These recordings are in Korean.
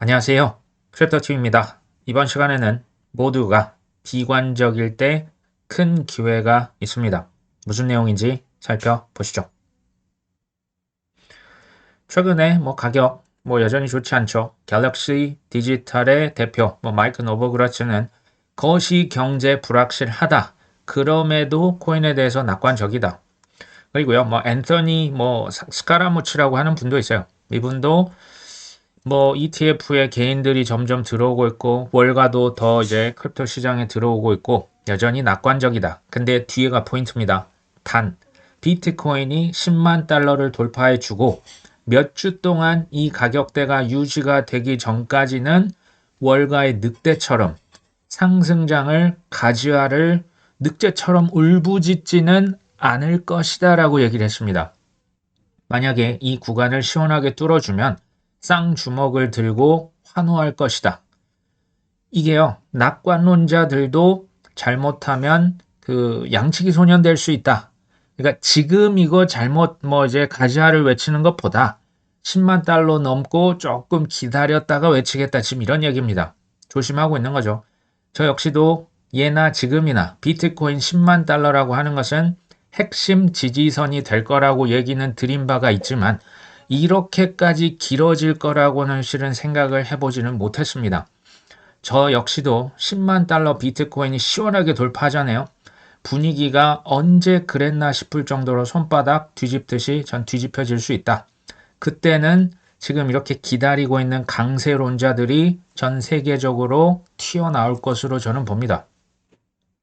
안녕하세요. 크립토팀입니다. 이번 시간에는 모두가 비관적일 때 큰 기회가 있습니다. 무슨 내용인지 살펴보시죠. 최근에 가격 여전히 좋지 않죠. 갤럭시 디지털의 대표 마이크 노보그라츠는 거시 경제 불확실하다. 그럼에도 코인에 대해서 낙관적이다. 그리고요, 앤서니 스카라무치라고 하는 분도 있어요. 이분도 ETF에 개인들이 점점 들어오고 있고 월가도 더 이제 크립토 시장에 들어오고 있고 여전히 낙관적이다. 근데 뒤에가 포인트입니다. 단 비트코인이 10만 달러를 돌파해 주고 몇 주 동안 이 가격대가 유지가 되기 전까지는 월가의 늑대처럼 상승장을 가지화를 늑대처럼 울부짖지는 않을 것이다 라고 얘기를 했습니다. 만약에 이 구간을 시원하게 뚫어주면 쌍주먹을 들고 환호할 것이다. 이게요, 낙관론자들도 잘못하면 그 양치기 소년 될 수 있다. 그러니까 지금 이거 잘못 이제 가지화를 외치는 것보다 10만 달러 넘고 조금 기다렸다가 외치겠다. 지금 이런 얘기입니다. 조심하고 있는 거죠. 저 역시도 예나 지금이나 비트코인 10만 달러라고 하는 것은 핵심 지지선이 될 거라고 얘기는 드린 바가 있지만 이렇게까지 길어질 거라고는 실은 생각을 해보지는 못했습니다. 저 역시도 10만 달러 비트코인이 시원하게 돌파하잖아요. 분위기가 언제 그랬나 싶을 정도로 손바닥 뒤집듯이 전 뒤집혀질 수 있다. 그때는 지금 이렇게 기다리고 있는 강세론자들이 전 세계적으로 튀어나올 것으로 저는 봅니다.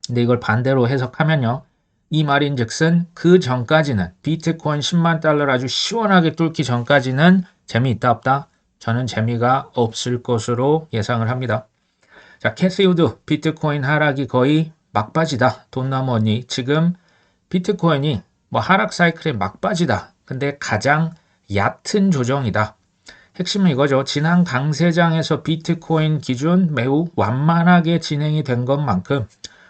근데 이걸 반대로 해석하면요. 이 말인즉슨 그 전까지는 비트코인 10만 달러를 아주 시원하게 뚫기 전까지는 재미있다 없다? 저는 재미가 없을 것으로 예상을 합니다. 자, 캐시 우드 비트코인 하락이 거의 막바지다. 돈 나머니 지금 비트코인이 하락 사이클의 막바지다. 근데 가장 얕은 조정이다. 핵심은 이거죠. 지난 강세장에서 비트코인 기준 매우 완만하게 진행이 된 것만큼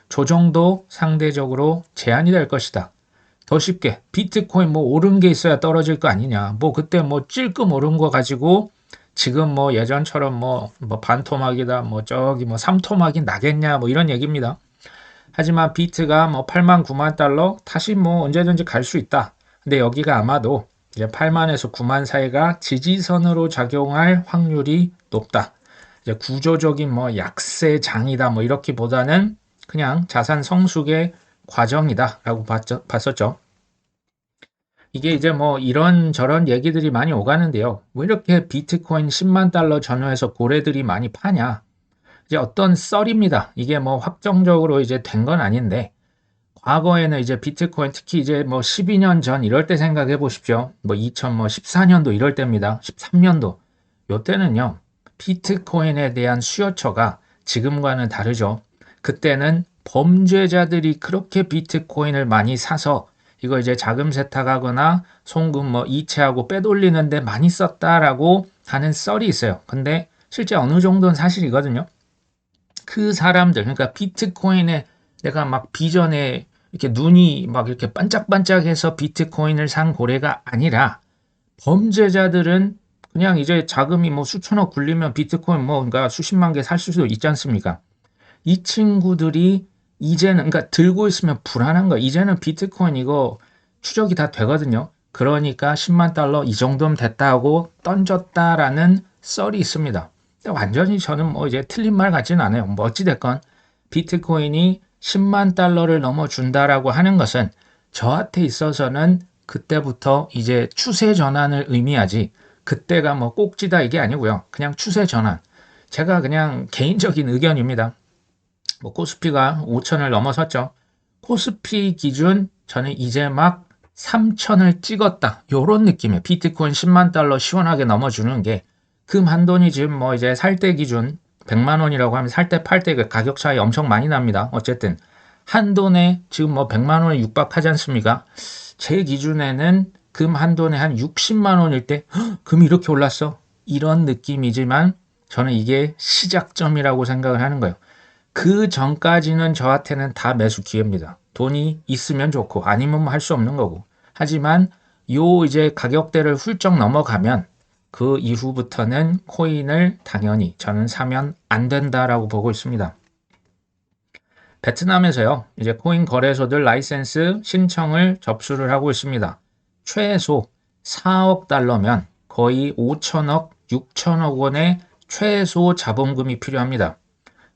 조정도 상대적으로 제한이 될 것이다. 더 쉽게 비트코인 오른 게 있어야 떨어질 거 아니냐. 그때 찔끔 오른 거 가지고 지금 예전처럼 반토막이다. 저기 삼토막이 나겠냐. 이런 얘기입니다. 하지만 비트가 8만 9만 달러 다시 언제든지 갈 수 있다. 근데 여기가 아마도 이제 8만에서 9만 사이가 지지선으로 작용할 확률이 높다. 이제 구조적인 약세장이다. 이렇게보다는 그냥 자산 성숙의 과정이다 라고 봤었죠. 이게 이제 이런저런 얘기들이 많이 오가는데요. 왜 이렇게 비트코인 10만 달러 전후에서 고래들이 많이 파냐? 이제 어떤 썰입니다. 이게 확정적으로 이제 된 건 아닌데, 과거에는 이제 비트코인 특히 이제 12년 전 이럴 때 생각해 보십시오. 2014년도 이럴 때입니다. 13년도. 요때는요, 비트코인에 대한 수요처가 지금과는 다르죠. 그때는 범죄자들이 그렇게 비트코인을 많이 사서 이거 이제 자금 세탁하거나 송금 이체하고 빼돌리는데 많이 썼다라고 하는 썰이 있어요. 근데 실제 어느 정도는 사실이거든요. 그 사람들, 그러니까 비트코인에 내가 비전에 이렇게 눈이 이렇게 반짝반짝해서 비트코인을 산 고래가 아니라 범죄자들은 그냥 이제 자금이 수천억 굴리면 비트코인 그러니까 수십만 개 살 수도 있지 않습니까? 이 친구들이 이제는 그러니까 들고 있으면 불안한 거야. 이제는 비트코인 이거 추적이 다 되거든요. 그러니까 10만 달러 이 정도면 됐다 하고 던졌다라는 썰이 있습니다. 근데 완전히 저는 이제 틀린 말 같지는 않아요. 어찌됐건 비트코인이 10만 달러를 넘어준다라고 하는 것은 저한테 있어서는 그때부터 이제 추세 전환을 의미하지 그때가 꼭지다 이게 아니고요. 그냥 추세 전환. 제가 그냥 개인적인 의견입니다. 코스피가 5천을 넘어섰죠. 코스피 기준 저는 이제 막 3천을 찍었다. 요런 느낌이에요. 비트코인 10만 달러 시원하게 넘어주는 게 금 한돈이 지금 이제 살 때 기준 100만 원이라고 하면 살 때 팔 때 그 가격 차이 엄청 많이 납니다. 어쨌든 한돈에 지금 100만 원에 육박하지 않습니까? 제 기준에는 금 한돈에 한 60만 원일 때 금이 이렇게 올랐어? 이런 느낌이지만 저는 이게 시작점이라고 생각을 하는 거예요. 그 전까지는 저한테는 다 매수 기회입니다. 돈이 있으면 좋고 아니면 할 수 없는 거고. 하지만 요 이제 가격대를 훌쩍 넘어가면 그 이후부터는 코인을 당연히 저는 사면 안 된다라고 보고 있습니다. 베트남에서요, 이제 코인 거래소들 라이센스 신청을 접수를 하고 있습니다. 최소 4억 달러면 거의 5천억, 6천억 원의 최소 자본금이 필요합니다.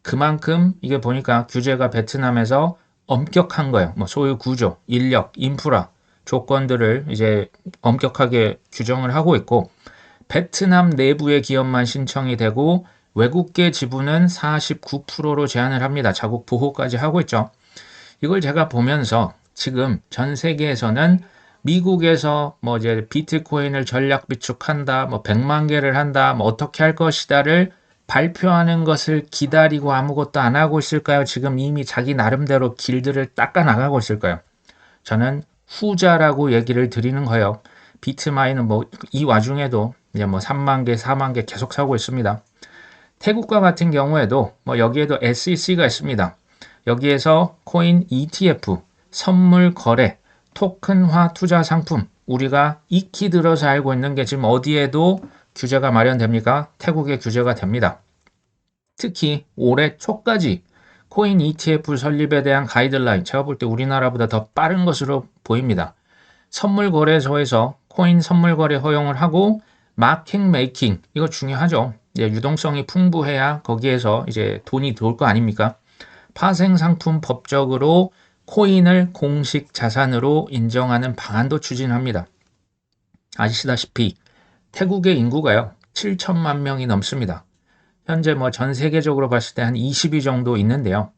그만큼 이게 보니까 규제가 베트남에서 엄격한 거예요. 뭐 소유 구조, 인력, 인프라 조건들을 이제 엄격하게 규정을 하고 있고, 베트남 내부의 기업만 신청이 되고 외국계 지분은 49%로 제한을 합니다. 자국 보호까지 하고 있죠. 이걸 제가 보면서 지금 전 세계에서는 미국에서 뭐 이제 비트코인을 전략 비축한다, 뭐 100만 개를 한다, 뭐 어떻게 할 것이다를 발표하는 것을 기다리고 아무것도 안 하고 있을까요? 지금 이미 자기 나름대로 길들을 닦아 나가고 있을까요? 저는 후자라고 얘기를 드리는 거예요. 비트마인은 뭐 이 와중에도 이제 뭐 3만 개, 4만 개 계속 사고 있습니다. 태국과 같은 경우에도 뭐 여기에도 SEC가 있습니다. 여기에서 코인 ETF, 선물 거래, 토큰화 투자 상품, 우리가 익히 들어서 알고 있는 게 지금 어디에도 규제가 마련됩니까? 태국에 규제가 됩니다. 특히 올해 초까지 코인 ETF 설립에 대한 가이드라인, 제가 볼 때 우리나라보다 더 빠른 것으로 보입니다. 선물 거래소에서 코인 선물 거래 허용을 하고 마켓 메이킹, 이거 중요하죠. 이제 유동성이 풍부해야 거기에서 이제 돈이 들어올 거 아닙니까? 파생 상품 법적으로 코인을 공식 자산으로 인정하는 방안도 추진합니다. 아시다시피 태국의 인구가요, 7천만 명이 넘습니다. 현재 뭐 전 세계적으로 봤을 때 한 20위 정도 있는데요.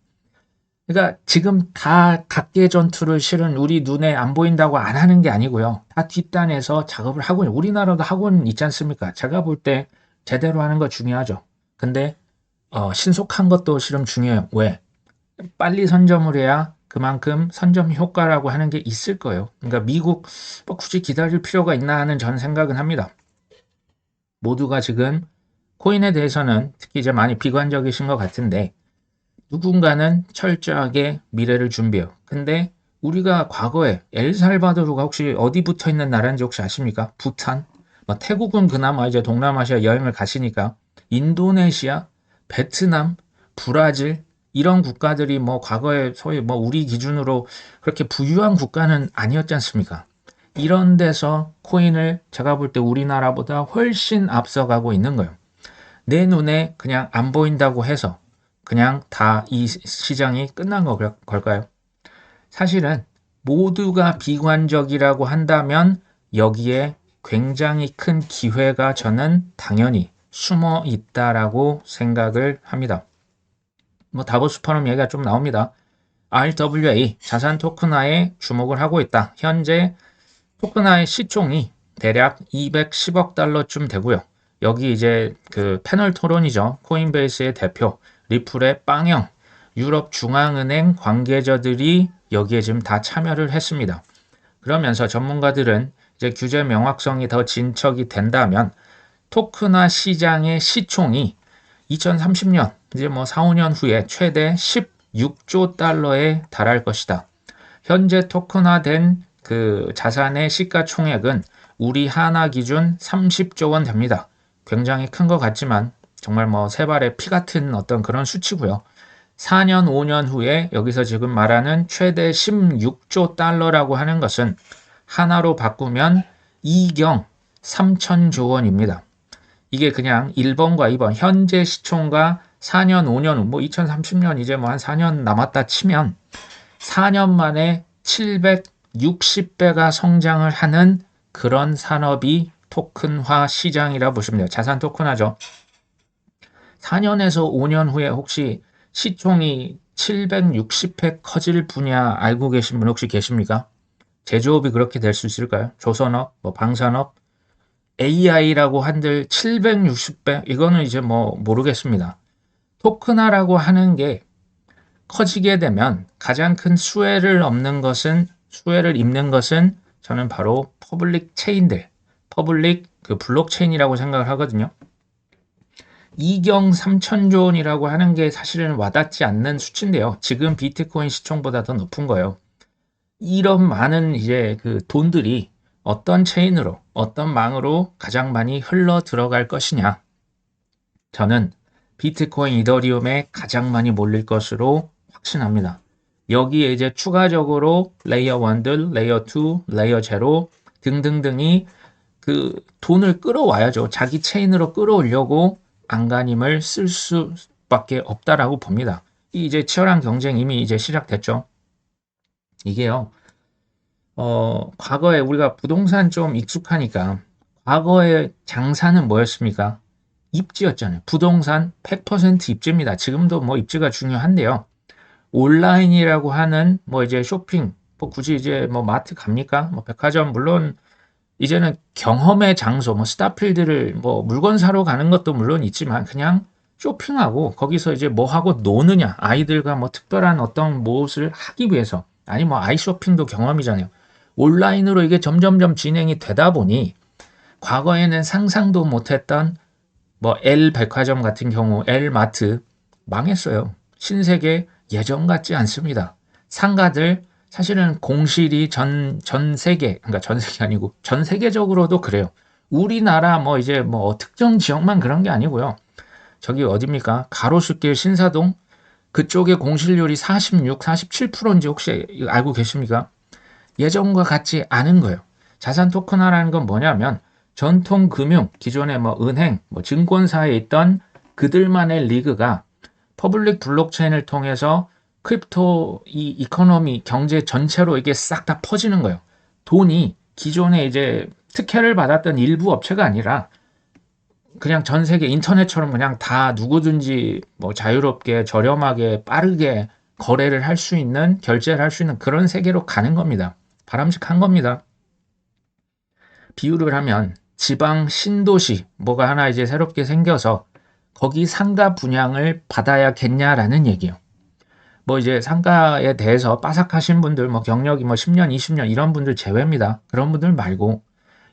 그러니까 지금 다 각계 전투를 실은 우리 눈에 안 보인다고 안 하는 게 아니고요. 다 뒷단에서 작업을 하고 있는, 우리나라도 하고는 있지 않습니까? 제가 볼 때 제대로 하는 거 중요하죠. 근데 신속한 것도 실은 중요해요. 왜? 빨리 선점을 해야 그만큼 선점 효과라고 하는 게 있을 거예요. 그러니까 미국 뭐 굳이 기다릴 필요가 있나 하는 전 생각은 합니다. 모두가 지금 코인에 대해서는 특히 이제 많이 비관적이신 것 같은데 누군가는 철저하게 미래를 준비해요. 근데 우리가 과거에 엘살바도르가 혹시 어디 붙어 있는 나라인지 혹시 아십니까? 부탄? 뭐 태국은 그나마 이제 동남아시아 여행을 가시니까 인도네시아, 베트남, 브라질 이런 국가들이 뭐 과거에 소위 뭐 우리 기준으로 그렇게 부유한 국가는 아니었지 않습니까? 이런 데서 코인을 제가 볼 때 우리나라보다 훨씬 앞서가고 있는 거예요. 내 눈에 그냥 안 보인다고 해서 그냥 다 이 시장이 끝난 걸까요? 사실은 모두가 비관적이라고 한다면 여기에 굉장히 큰 기회가 저는 당연히 숨어 있다라고 생각을 합니다. 뭐 다보스 포럼 얘기가 좀 나옵니다. RWA 자산 토큰화에 주목을 하고 있다. 현재 토큰화의 시총이 대략 210억 달러쯤 되고요. 여기 이제 그 패널 토론이죠. 코인베이스의 대표, 리플의 빵영, 유럽 중앙은행 관계자들이 여기에 지금 다 참여를 했습니다. 그러면서 전문가들은 이제 규제 명확성이 더 진척이 된다면 토큰화 시장의 시총이 2030년 이제 뭐 4, 5년 후에 최대 16조 달러에 달할 것이다. 현재 토큰화된 그 자산의 시가총액은 우리 하나 기준 30조 원 됩니다. 굉장히 큰 것 같지만 정말 뭐 세 발의 피 같은 어떤 그런 수치고요. 4년, 5년 후에 여기서 지금 말하는 최대 16조 달러라고 하는 것은 하나로 바꾸면 2경 3천조 원입니다. 이게 그냥 1번과 2번 현재 시총과 4년, 5년 후, 뭐 2030년 이제 뭐 한 4년 남았다 치면 4년 만에 760배가 성장을 하는 그런 산업이 토큰화 시장이라 보시면 돼요. 자산 토큰화죠. 4년에서 5년 후에 혹시 시총이 760배 커질 분야 알고 계신 분 혹시 계십니까? 제조업이 그렇게 될 수 있을까요? 조선업, 뭐 방산업, AI라고 한들 760배? 이거는 이제 뭐 모르겠습니다. 토큰화라고 하는 게 커지게 되면 가장 큰 수혜를 입는 것은 저는 바로 퍼블릭 체인들, 퍼블릭 그 블록체인이라고 생각을 하거든요. 2경 3천조 원이라고 하는 게 사실은 와닿지 않는 수치인데요. 지금 비트코인 시총보다 더 높은 거예요. 이런 많은 이제 그 돈들이 어떤 체인으로 어떤 망으로 가장 많이 흘러 들어갈 것이냐? 저는 비트코인, 이더리움에 가장 많이 몰릴 것으로 확신합니다. 여기에 이제 추가적으로 레이어 1들, 레이어 2, 레이어 0 등등등이 그 돈을 끌어와야죠. 자기 체인으로 끌어오려고 안간힘을 쓸 수밖에 없다라고 봅니다. 이제 치열한 경쟁 이미 이제 시작됐죠. 이게요. 과거에 우리가 부동산 좀 익숙하니까 과거의 장사는 뭐였습니까? 입지였잖아요. 부동산 100% 입지입니다. 지금도 뭐 입지가 중요한데요. 온라인이라고 하는 뭐 이제 쇼핑, 뭐 굳이 이제 뭐 마트 갑니까? 뭐 백화점 물론 이제는 경험의 장소, 뭐 스타필드를 뭐 물건 사러 가는 것도 물론 있지만 그냥 쇼핑하고 거기서 이제 뭐 하고 노느냐, 아이들과 뭐 특별한 어떤 무엇을 하기 위해서 아니 뭐 아이 쇼핑도 경험이잖아요. 온라인으로 이게 점점점 진행이 되다 보니 과거에는 상상도 못했던 뭐 L 백화점 같은 경우 L 마트 망했어요. 신세계 예전 같지 않습니다. 상가들 사실은 공실이 전 세계, 그러니까 전 세계 아니고 전 세계적으로도 그래요. 우리나라 뭐 이제 뭐 특정 지역만 그런 게 아니고요. 저기 어딥니까? 가로수길 신사동 그쪽의 공실률이 46, 47%인지 혹시 알고 계십니까? 예전과 같지 않은 거예요. 자산 토큰화라는 건 뭐냐면 전통 금융, 기존의 뭐 은행, 뭐 증권사에 있던 그들만의 리그가 퍼블릭 블록체인을 통해서 크립토 이 이코노미 경제 전체로 이게 싹 다 퍼지는 거예요. 돈이 기존에 이제 특혜를 받았던 일부 업체가 아니라 그냥 전 세계 인터넷처럼 그냥 다 누구든지 뭐 자유롭게 저렴하게 빠르게 거래를 할 수 있는 결제를 할 수 있는 그런 세계로 가는 겁니다. 바람직한 겁니다. 비유를 하면 지방 신도시 뭐가 하나 이제 새롭게 생겨서 거기 상가 분양을 받아야겠냐라는 얘기예요. 뭐 이제 상가에 대해서 빠삭하신 분들 뭐 경력이 뭐 10년, 20년 이런 분들 제외입니다. 그런 분들 말고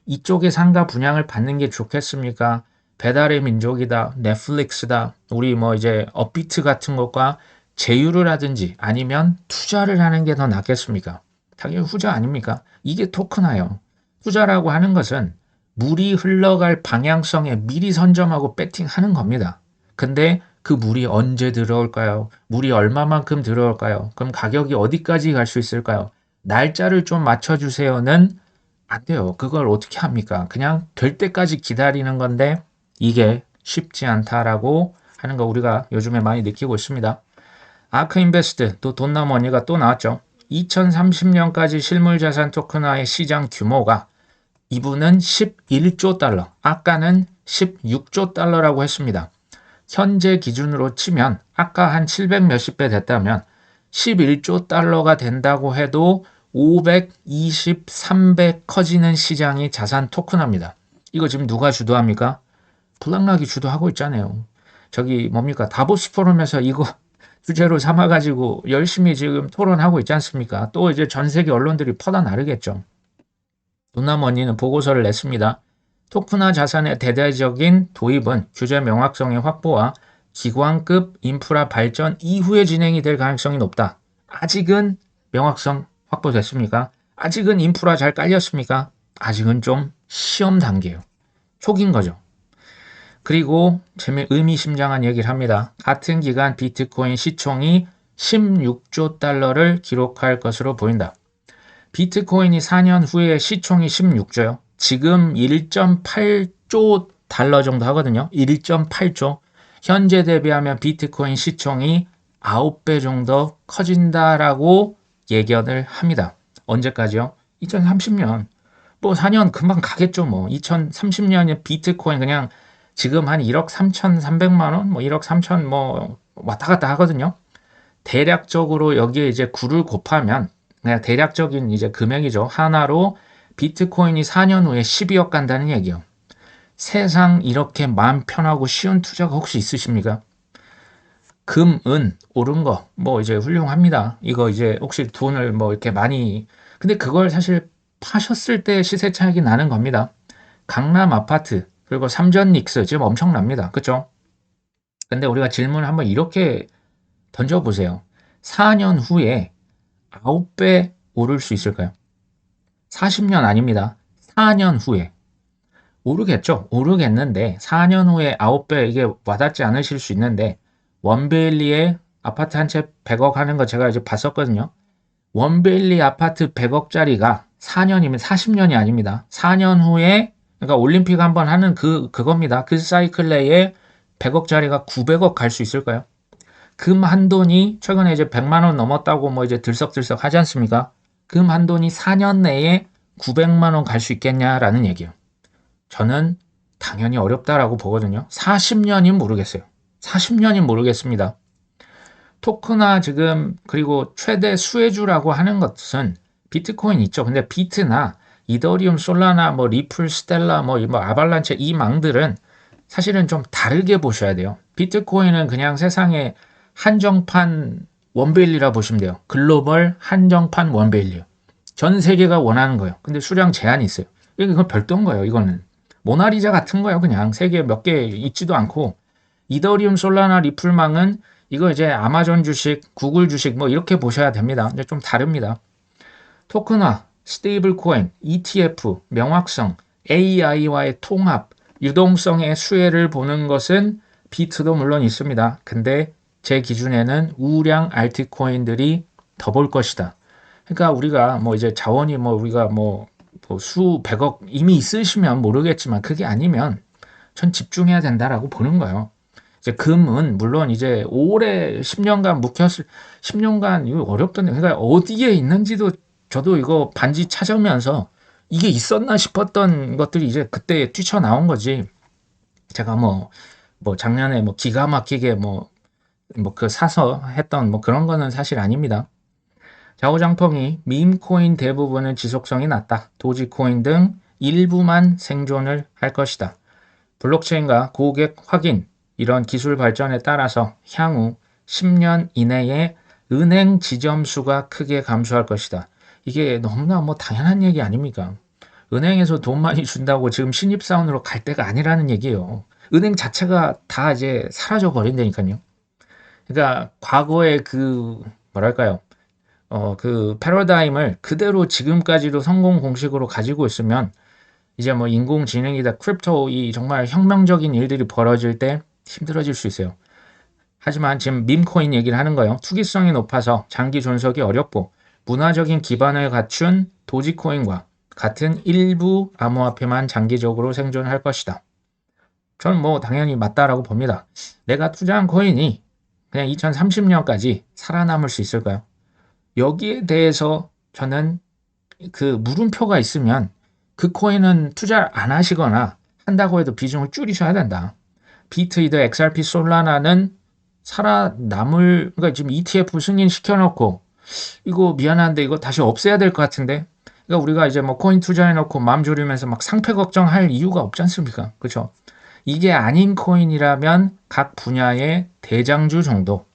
이쪽에 상가 분양을 받는 게 좋겠습니까? 배달의 민족이다, 넷플릭스다, 우리 뭐 이제 업비트 같은 것과 제휴를 하든지 아니면 투자를 하는 게 더 낫겠습니까? 당연히 후자 아닙니까? 이게 토큰화예요. 투자라고 하는 것은 물이 흘러갈 방향성에 미리 선점하고 배팅하는 겁니다. 근데 그 물이 언제 들어올까요? 물이 얼마만큼 들어올까요? 그럼 가격이 어디까지 갈 수 있을까요? 날짜를 좀 맞춰주세요는 안 돼요. 그걸 어떻게 합니까? 그냥 될 때까지 기다리는 건데 이게 쉽지 않다라고 하는 거 우리가 요즘에 많이 느끼고 있습니다. 아크 인베스트 또 돈나머니가 또 나왔죠. 2030년까지 실물자산 토큰화의 시장 규모가 이분은 11조 달러, 아까는 16조 달러라고 했습니다. 현재 기준으로 치면 아까 한 700 몇십 배 됐다면 11조 달러가 된다고 해도 523배 커지는 시장이 자산 토큰화입니다. 이거 지금 누가 주도합니까? 블락락이 주도하고 있잖아요. 저기 뭡니까? 다보스 포럼에서 이거 주제로 삼아가지고 열심히 지금 토론하고 있지 않습니까? 또 이제 전 세계 언론들이 퍼다 나르겠죠. 돈나머니는 보고서를 냈습니다. 토큰화 자산의 대대적인 도입은 규제 명확성의 확보와 기관급 인프라 발전 이후에 진행이 될 가능성이 높다. 아직은 명확성 확보됐습니까? 아직은 인프라 잘 깔렸습니까? 아직은 좀 시험 단계예요. 초기인 거죠. 그리고 의미심장한 얘기를 합니다. 같은 기간 비트코인 시총이 16조 달러를 기록할 것으로 보인다. 비트코인이 4년 후에 시총이 16조요. 지금 1.8조 달러 정도 하거든요. 1.8조. 현재 대비하면 비트코인 시총이 9배 정도 커진다라고 예견을 합니다. 언제까지요? 2030년. 뭐 4년 금방 가겠죠. 뭐 2030년에 비트코인 그냥 지금 한 1억 3,300만 원, 뭐 1억 3천 뭐 왔다 갔다 하거든요. 대략적으로 여기에 이제 9를 곱하면 그냥 대략적인 이제 금액이죠. 하나로 비트코인이 4년 후에 12억 간다는 얘기요. 세상 이렇게 마음 편하고 쉬운 투자가 혹시 있으십니까? 금, 은 오른 거 뭐 이제 훌륭합니다. 이거 이제 혹시 돈을 뭐 이렇게 많이 근데 그걸 사실 파셨을 때 시세 차익이 나는 겁니다. 강남 아파트 그리고 삼전 닉스 지금 엄청납니다. 그죠? 근데 우리가 질문을 한번 이렇게 던져보세요. 4년 후에 9배 오를 수 있을까요? 40년 아닙니다. 4년 후에. 오르겠죠. 오르겠는데 4년 후에 9배 이게 와닿지 않으실 수 있는데 원베일리에 아파트 한 채 100억 하는 거 제가 이제 봤었거든요. 원베일리 아파트 100억짜리가 4년이면 40년이 아닙니다. 4년 후에 그러니까 올림픽 한번 하는 그겁니다. 그 사이클 내에 100억짜리가 900억 갈 수 있을까요? 금 한 돈이 최근에 이제 100만 원 넘었다고 뭐 이제 들썩들썩 하지 않습니까? 금 한 돈이 4년 내에 900만 원 갈 수 있겠냐라는 얘기예요. 저는 당연히 어렵다라고 보거든요. 40년이면 모르겠어요. 40년이면 모르겠습니다. 토크나 지금 그리고 최대 수혜주라고 하는 것은 비트코인 있죠. 근데 비트나 이더리움, 솔라나, 뭐 리플, 스텔라, 뭐 아발란체 이 망들은 사실은 좀 다르게 보셔야 돼요. 비트코인은 그냥 세상에 한정판 원베일리라 보시면 돼요. 글로벌 한정판 원베일리. 전 세계가 원하는 거예요. 근데 수량 제한이 있어요. 이건 별도인 거예요. 이거는 모나리자 같은 거예요. 그냥 세계 몇 개 있지도 않고 이더리움, 솔라나, 리플망은 이거 이제 아마존 주식, 구글 주식 뭐 이렇게 보셔야 됩니다. 이제 좀 다릅니다. 토큰화, 스테이블 코인, ETF, 명확성, AI와의 통합, 유동성의 수혜를 보는 것은 비트도 물론 있습니다. 근데 제 기준에는 우량 알트코인들이 더 볼 것이다. 그러니까 우리가 뭐 이제 자원이 뭐 우리가 뭐 수백억 이미 있으시면 모르겠지만 그게 아니면 전 집중해야 된다라고 보는 거예요. 이제 금은 물론 이제 오래 10년간 묵혔을 10년간 이거 어렵던데 그러니까 어디에 있는지도 저도 이거 반지 찾으면서 이게 있었나 싶었던 것들이 이제 그때 뛰쳐나온 거지. 제가 뭐 작년에 뭐 기가 막히게 뭐 그 사서 했던 뭐 그런 거는 사실 아닙니다. 좌우장펑이 밈코인 대부분은 지속성이 낮다. 도지코인 등 일부만 생존을 할 것이다. 블록체인과 고객 확인 이런 기술 발전에 따라서 향후 10년 이내에 은행 지점 수가 크게 감소할 것이다. 이게 너무나 뭐 당연한 얘기 아닙니까? 은행에서 돈 많이 준다고 지금 신입사원으로 갈 때가 아니라는 얘기예요. 은행 자체가 다 이제 사라져 버린다니까요. 그러니까 과거의 그 뭐랄까요? 그 패러다임을 그대로 지금까지도 성공 공식으로 가지고 있으면 이제 뭐 인공지능이다, 크립토 이 정말 혁명적인 일들이 벌어질 때 힘들어질 수 있어요. 하지만 지금 밈코인 얘기를 하는 거예요. 투기성이 높아서 장기 존속이 어렵고 문화적인 기반을 갖춘 도지코인과 같은 일부 암호화폐만 장기적으로 생존할 것이다. 저는 뭐 당연히 맞다라고 봅니다. 내가 투자한 코인이 그냥 2030년까지 살아남을 수 있을까요? 여기에 대해서 저는 그 물음표가 있으면 그 코인은 투자를 안 하시거나 한다고 해도 비중을 줄이셔야 된다. 비트이드, XRP, 솔라나는 살아남을 그러니까 지금 ETF 승인시켜놓고 이거 미안한데 이거 다시 없애야 될 것 같은데 그러니까 우리가 이제 뭐 코인 투자해놓고 마음 졸이면서 막 상패 걱정할 이유가 없지 않습니까? 그렇죠? 이게 아닌 코인이라면 각 분야의 대장주 정도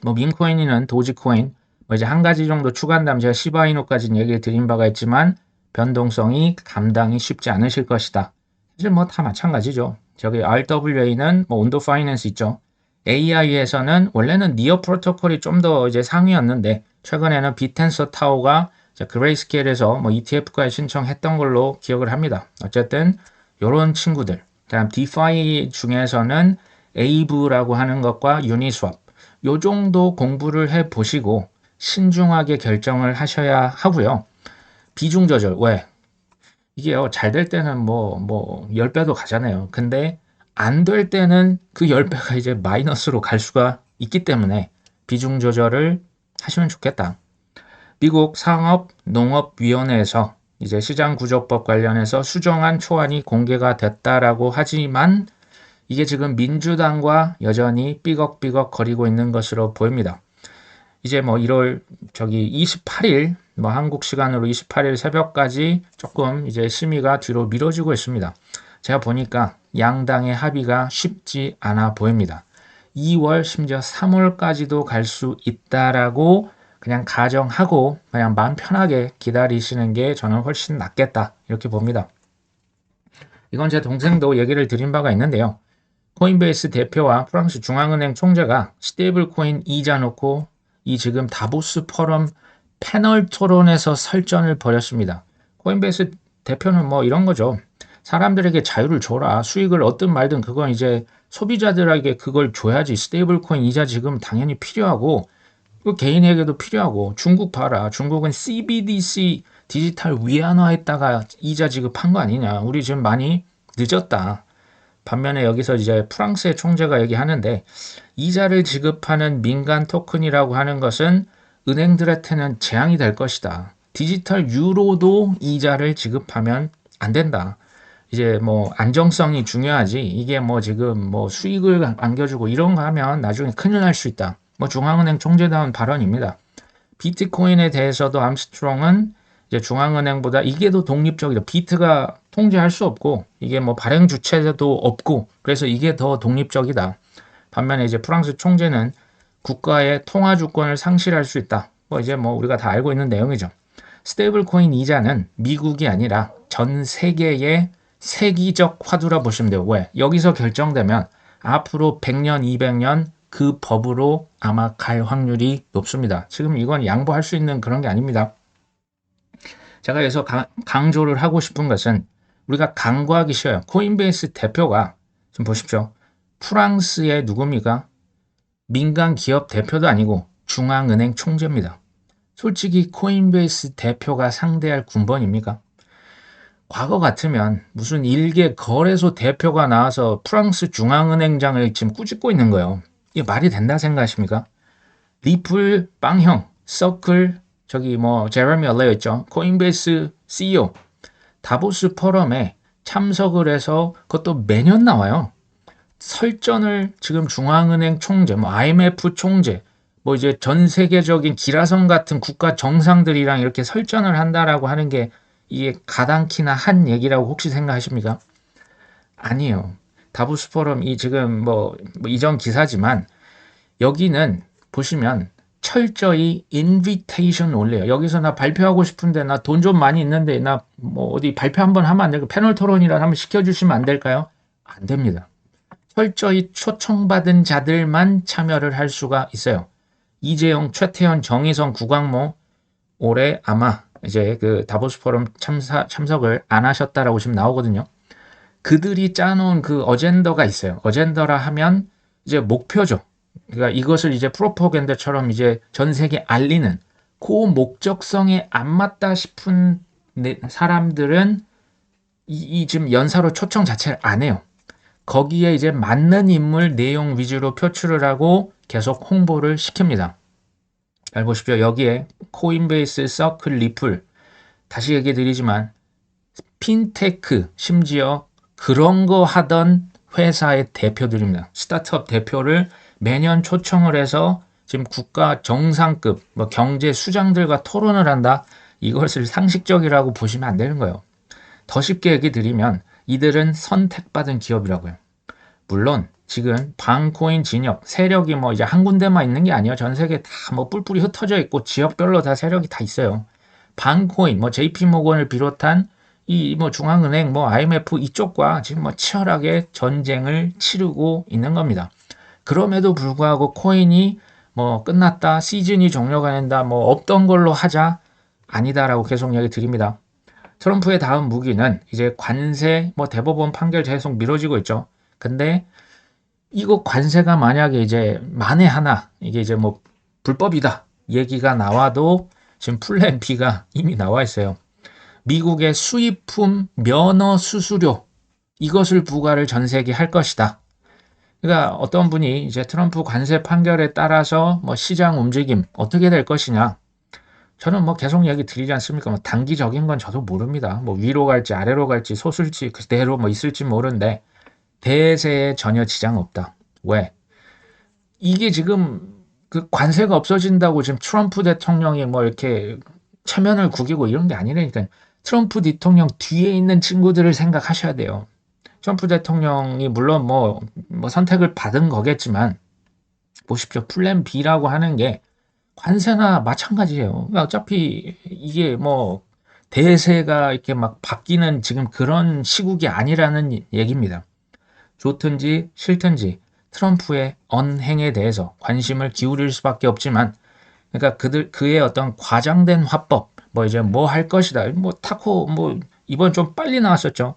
뭐 밈코인이는 도지코인 뭐 이제 한 가지 정도 추가한다면 제가 시바이노까지는 얘기를 드린 바가 있지만 변동성이 감당이 쉽지 않으실 것이다. 사실 뭐 다 마찬가지죠. 저기 RWA는 뭐 온도 파이낸스 있죠. AI에서는 원래는 니어 프로토콜이 좀 더 이제 상위였는데 최근에는 비텐서 타오가 그레이스케일에서 뭐 ETF까지 신청했던 걸로 기억을 합니다. 어쨌든 요런 친구들. 다음 디파이 중에서는 에이브라고 하는 것과 유니스왑 요 정도 공부를 해 보시고 신중하게 결정을 하셔야 하고요. 비중 조절 왜? 이게요 잘 될 때는 뭐 10배도 가잖아요. 근데 안 될 때는 그 10배가 이제 마이너스로 갈 수가 있기 때문에 비중 조절을 하시면 좋겠다. 미국 상업농업위원회에서 이제 시장구조법 관련해서 수정안 초안이 공개가 됐다라고 하지만 이게 지금 민주당과 여전히 삐걱삐걱 거리고 있는 것으로 보입니다. 이제 뭐 1월 28일 뭐 한국 시간으로 28일 새벽까지 조금 이제 심의가 뒤로 미뤄지고 있습니다. 제가 보니까 양당의 합의가 쉽지 않아 보입니다. 2월 심지어 3월까지도 갈 수 있다라고 그냥 가정하고 그냥 마음 편하게 기다리시는 게 저는 훨씬 낫겠다 이렇게 봅니다. 이건 제 동생도 얘기를 드린 바가 있는데요. 코인베이스 대표와 프랑스 중앙은행 총재가 스테이블 코인 이자 놓고 이 지금 다보스 포럼 패널 토론에서 설전을 벌였습니다. 코인베이스 대표는 뭐 이런 거죠. 사람들에게 자유를 줘라. 수익을 얻든 말든 그건 이제 소비자들에게 그걸 줘야지. 스테이블 코인 이자 지금 당연히 필요하고 그 개인에게도 필요하고 중국 봐라. 중국은 CBDC 디지털 위안화에다가 이자 지급한 거 아니냐. 우리 지금 많이 늦었다. 반면에 여기서 이제 프랑스의 총재가 얘기하는데 이자를 지급하는 민간 토큰이라고 하는 것은 은행들한테는 재앙이 될 것이다. 디지털 유로도 이자를 지급하면 안 된다. 이제 뭐 안정성이 중요하지. 이게 뭐 지금 뭐 수익을 안겨주고 이런 거 하면 나중에 큰일 날 수 있다. 뭐 중앙은행 총재다운 발언입니다. 비트코인에 대해서도 암스트롱은 이제 중앙은행보다 이게 더 독립적이다. 비트가 통제할 수 없고 이게 뭐 발행 주체도 없고 그래서 이게 더 독립적이다. 반면에 이제 프랑스 총재는 국가의 통화 주권을 상실할 수 있다. 뭐 이제 뭐 우리가 다 알고 있는 내용이죠. 스테이블 코인 이자는 미국이 아니라 전 세계의 세기적 화두라 보시면 돼요. 왜? 여기서 결정되면 앞으로 100년, 200년 그 법으로 아마 갈 확률이 높습니다. 지금 이건 양보할 수 있는 그런 게 아닙니다. 제가 여기서 강조를 하고 싶은 것은 우리가 간과하기 쉬워요. 코인베이스 대표가 지금 보십시오. 프랑스의 누굽니까? 민간 기업 대표도 아니고 중앙은행 총재입니다. 솔직히 코인베이스 대표가 상대할 군번입니까? 과거 같으면 무슨 일개 거래소 대표가 나와서 프랑스 중앙은행장을 지금 꾸짖고 있는 거예요. 이게 말이 된다 생각하십니까? 리플 빵형, 서클, 저기 뭐 제레미 얼레어 있죠. 코인베이스 CEO 다보스 포럼에 참석을 해서 그것도 매년 나와요. 설전을 지금 중앙은행 총재, 뭐 IMF 총재, 뭐 이제 전 세계적인 기라성 같은 국가 정상들이랑 이렇게 설전을 한다라고 하는 게 이게 가당키나 한 얘기라고 혹시 생각하십니까? 아니에요. 다보스 포럼 이 지금 뭐 이전 기사지만 여기는 보시면 철저히 인비테이션 올래요. 여기서 나 발표하고 싶은데 나 돈 좀 많이 있는데 나 뭐 어디 발표 한번 하면 안 될까요? 패널 토론이라 한번 시켜주시면 안 될까요? 안 됩니다. 철저히 초청받은 자들만 참여를 할 수가 있어요. 이재용, 최태현, 정의성, 구광모 올해 아마 이제 그 다보스 포럼 참석을 안 하셨다라고 지금 나오거든요. 그들이 짜놓은 그 어젠더가 있어요. 어젠더라 하면 이제 목표죠. 그러니까 이것을 이제 프로포간다처럼 이제 전 세계에 알리는 그 목적성에 안 맞다 싶은 사람들은 이 지금 연사로 초청 자체를 안 해요. 거기에 이제 맞는 인물 내용 위주로 표출을 하고 계속 홍보를 시킵니다. 잘 보십시오. 여기에 코인베이스, 서클, 리플 다시 얘기 드리지만 핀테크 심지어 그런 거 하던 회사의 대표들입니다. 스타트업 대표를 매년 초청을 해서 지금 국가 정상급 뭐 경제 수장들과 토론을 한다. 이것을 상식적이라고 보시면 안 되는 거예요. 더 쉽게 얘기 드리면 이들은 선택받은 기업이라고요. 물론 지금 방코인 진영 세력이 뭐 이제 한 군데만 있는 게 아니에요. 전 세계 다 뭐 뿔뿔이 흩어져 있고 지역별로 다 세력이 다 있어요. 방코인 뭐 JP모건을 비롯한 이 뭐 중앙은행 뭐 IMF 이쪽과 지금 뭐 치열하게 전쟁을 치르고 있는 겁니다. 그럼에도 불구하고 코인이 뭐 끝났다, 시즌이 종료가 된다, 뭐 없던 걸로 하자 아니다라고 계속 얘기 드립니다. 트럼프의 다음 무기는 이제 관세 뭐 대법원 판결 계속 미뤄지고 있죠. 근데 이거 관세가 만약에 이제 만에 하나 이게 이제 뭐 불법이다 얘기가 나와도 지금 플랜 B가 이미 나와 있어요. 미국의 수입품 면허 수수료 이것을 부과를 전 세계에 할 것이다. 그러니까 어떤 분이 이제 트럼프 관세 판결에 따라서 뭐 시장 움직임 어떻게 될 것이냐. 저는 뭐 계속 얘기 드리지 않습니까? 뭐 단기적인 건 저도 모릅니다. 뭐 위로 갈지 아래로 갈지 솟을지 그대로 뭐 있을지 모르는데 대세에 전혀 지장 없다. 왜? 이게 지금 그 관세가 없어진다고 지금 트럼프 대통령이 뭐 이렇게 체면을 구기고 이런 게 아니라니까. 트럼프 대통령 뒤에 있는 친구들을 생각하셔야 돼요. 트럼프 대통령이 물론 뭐 선택을 받은 거겠지만 보십시오. 플랜 B라고 하는 게 관세나 마찬가지예요. 그러니까 어차피 이게 뭐 대세가 이렇게 막 바뀌는 지금 그런 시국이 아니라는 얘기입니다. 좋든지 싫든지 트럼프의 언행에 대해서 관심을 기울일 수밖에 없지만 그러니까 그의 어떤 과장된 화법 뭐 이제 뭐 할 것이다 뭐 타코 뭐 이번 좀 빨리 나왔었죠.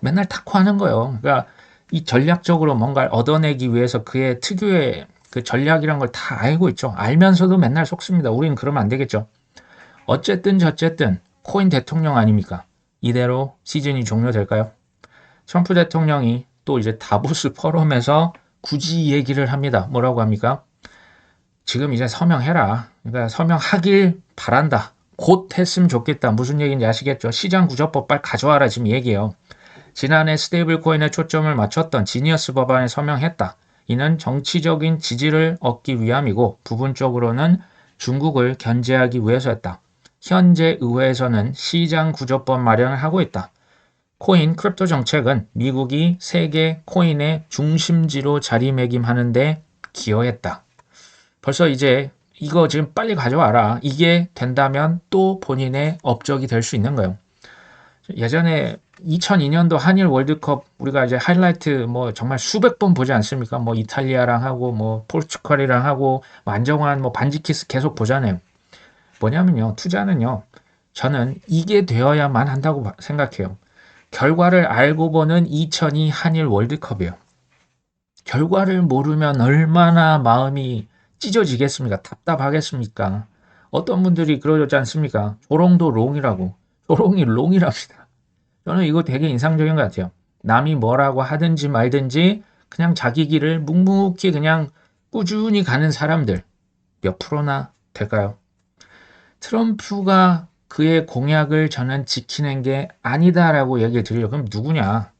맨날 탁구하는 거예요. 그러니까 이 전략적으로 뭔가를 얻어내기 위해서 그의 특유의 그 전략이란 걸 다 알고 있죠. 알면서도 맨날 속습니다. 우린 그러면 안 되겠죠. 어쨌든 저쨌든 코인 대통령 아닙니까? 이대로 시즌이 종료될까요? 트럼프 대통령이 또 이제 다보스 포럼에서 굳이 이 얘기를 합니다. 뭐라고 합니까? 지금 이제 서명해라. 그러니까 서명하길 바란다. 곧 했으면 좋겠다. 무슨 얘기인지 아시겠죠? 시장구조법 빨리 가져와라 지금 얘기해요. 지난해 스테이블 코인에 초점을 맞췄던 지니어스 법안에 서명했다. 이는 정치적인 지지를 얻기 위함이고 부분적으로는 중국을 견제하기 위해서였다. 현재 의회에서는 시장구조법 마련을 하고 있다. 코인 크립토 정책은 미국이 세계 코인의 중심지로 자리매김하는 데 기여했다. 벌써 이제 이거 지금 빨리 가져와라. 이게 된다면 또 본인의 업적이 될 수 있는 거예요. 예전에 2002년도 한일 월드컵 우리가 이제 하이라이트 뭐 정말 수백 번 보지 않습니까? 뭐 이탈리아랑 하고 뭐 포르투갈이랑 하고 안정환 뭐 반지키스 계속 보잖아요. 뭐냐면요. 투자는요. 저는 이게 되어야만 한다고 생각해요. 결과를 알고 보는 2002 한일 월드컵이에요. 결과를 모르면 얼마나 마음이 찢어지겠습니까? 답답하겠습니까? 어떤 분들이 그러지 않습니까? 조롱도 롱이라고. 조롱이 롱이랍니다. 저는 이거 되게 인상적인 것 같아요. 남이 뭐라고 하든지 말든지 그냥 자기 길을 묵묵히 그냥 꾸준히 가는 사람들 몇 프로나 될까요? 트럼프가 그의 공약을 저는 지키는 게 아니다라고 얘기를 드려요. 그럼 누구냐?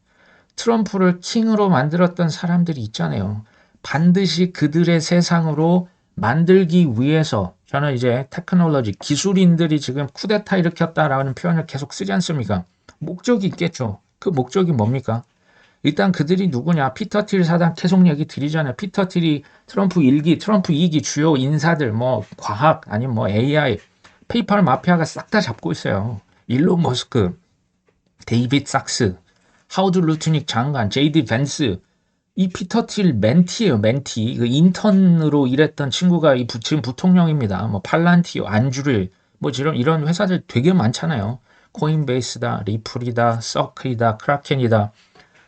트럼프를 킹으로 만들었던 사람들이 있잖아요. 반드시 그들의 세상으로 만들기 위해서 저는 이제 테크놀로지, 기술인들이 지금 쿠데타 일으켰다라는 표현을 계속 쓰지 않습니까? 목적이 있겠죠. 그 목적이 뭡니까? 일단 그들이 누구냐? 피터 틸 사단 계속 얘기 드리잖아요. 피터 틸이 트럼프 1기, 트럼프 2기 주요 인사들, 뭐 과학, 아니면 뭐 AI, 페이팔 마피아가 싹 다 잡고 있어요. 일론 머스크, 데이빗 sak스, 하우드 루트닉 장관, 제이디 벤스, 이 피터 틸 멘티예요, 멘티. 그 인턴으로 일했던 친구가 지금 부통령입니다. 뭐 팔란티오, 안주릴, 뭐 이런 회사들 되게 많잖아요. 코인베이스다, 리플이다, 서클이다, 크라켄이다.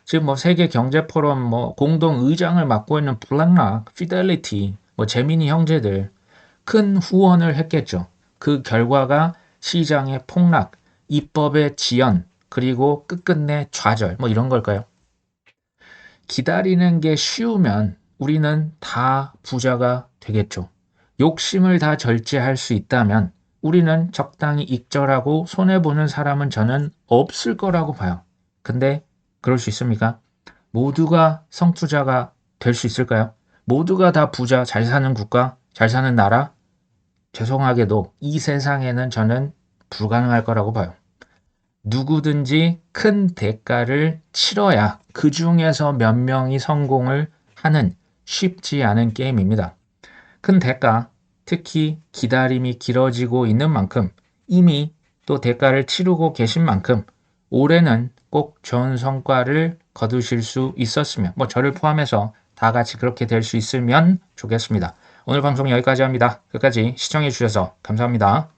지금 뭐 세계 경제 포럼 뭐 공동 의장을 맡고 있는 블랙락, 피델리티, 뭐 제미니 형제들 큰 후원을 했겠죠. 그 결과가 시장의 폭락, 입법의 지연, 그리고 끝끝내 좌절, 뭐 이런 걸까요? 기다리는 게 쉬우면 우리는 다 부자가 되겠죠. 욕심을 다 절제할 수 있다면 우리는 적당히 익절하고 손해보는 사람은 저는 없을 거라고 봐요. 근데 그럴 수 있습니까? 모두가 성투자가 될 수 있을까요? 모두가 다 부자, 잘 사는 국가, 잘 사는 나라? 죄송하게도 이 세상에는 저는 불가능할 거라고 봐요. 누구든지 큰 대가를 치러야 그 중에서 몇 명이 성공을 하는 쉽지 않은 게임입니다. 큰 대가, 특히 기다림이 길어지고 있는 만큼 이미 또 대가를 치르고 계신 만큼 올해는 꼭 좋은 성과를 거두실 수 있었으면, 뭐 저를 포함해서 다 같이 그렇게 될 수 있으면 좋겠습니다. 오늘 방송 여기까지 합니다. 끝까지 시청해 주셔서 감사합니다.